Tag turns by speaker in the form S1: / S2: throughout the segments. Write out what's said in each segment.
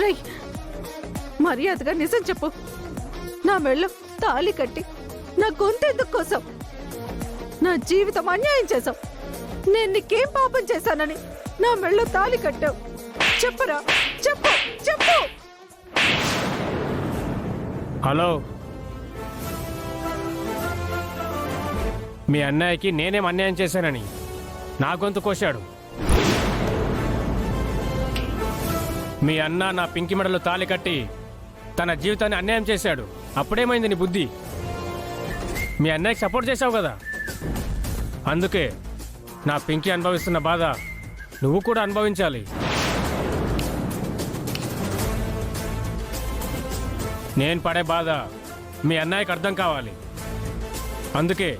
S1: రై, మర్యాదగా నిజం చెప్పు. నా మెళ్ళో తాళి కట్టి నా గొంతెందుకు కోసం నా జీవితం అన్యాయం చేశావు. నేను నీకేం పాపం చేశానని నా మెళ్ళో తాళి కట్టావు? చెప్పరా, చెప్పు చెప్పు.
S2: హలో, మీ అన్నయ్యకి నేనేం అన్యాయం చేశానని నా గొంతు కోశాడు. మీ అన్న నా పింకి మెడలో తాళి కట్టి తన జీవితాన్ని అన్యాయం చేశాడు. అప్పుడేమైంది నీ బుద్ధి? మీ అన్నయ్యకి సపోర్ట్ చేశావు కదా, అందుకే నా పింకి అనుభవిస్తున్న బాధ నువ్వు కూడా అనుభవించాలి. నేను పడే బాధ మీ అన్నయ్యకి అర్థం కావాలి. అందుకే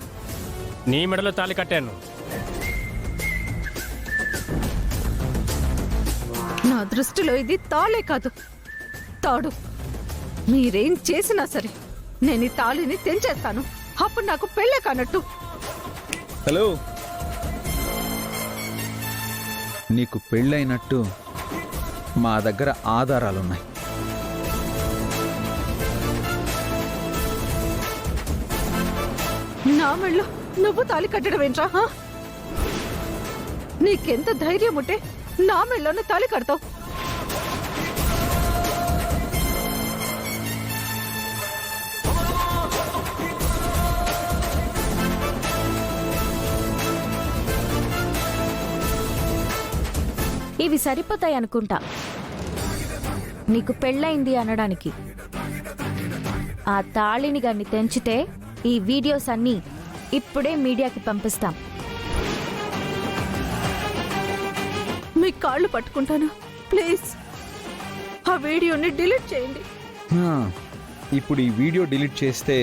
S2: నీ మెడలో తాళి కట్టాను.
S1: నా దృష్టిలో ఇది తాళే కాదు, తాడు. మీరేం చేసినా సరే నేను ఈ తాళిని తెంచేస్తాను. అప్పుడు నాకు పెళ్ళే కానట్టు.
S3: హలో, నీకు పెళ్ళైనట్టు మా దగ్గర ఆధారాలున్నాయి.
S1: నా మెళ్ళో నువ్వు తాళి కట్టడం ఏంట్రా? నీకెంత ధైర్యం ఉంటే నా మెళ్ళోనే తాళి కడతావు?
S4: ఇవి సరిపోతాయి అనుకుంటా నీకు పెళ్ళయింది అనడానికి. ఆ తాళిని గాన్ని తెంచితే ఈ వీడియోస్ అన్నీ ఇప్పుడే మీడియాకి పంపిస్తాం.
S1: మీ కాళ్ళు పట్టుకుంటాను, ప్లీజ్ ఆ వీడియోని డిలీట్ చేయండి.
S3: ఇప్పుడు ఈ వీడియో డిలీట్ చేస్తే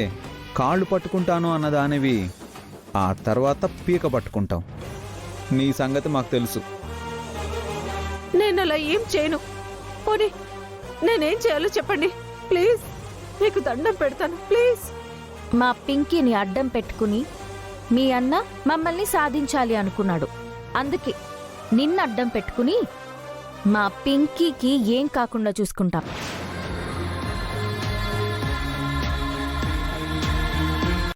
S3: కాళ్ళు పట్టుకుంటాను అన్నదానివి ఆ తర్వాత పీక పట్టుకుంటాం. నీ సంగతి మాకు తెలుసు.
S1: నేను అలా ఏం చేయను. పోనీ నేనేం చేయాలో చెప్పండి ప్లీజ్. మీకు దండం పెడతాను ప్లీజ్.
S4: మా పింకీని అడ్డం పెట్టుకుని మీ అన్న మమ్మల్ని సాధించాలి అనుకున్నాడు. అందుకే నిన్ను అడ్డం పెట్టుకుని మా పింకీకి ఏం కాకుండా చూసుకుంటాం.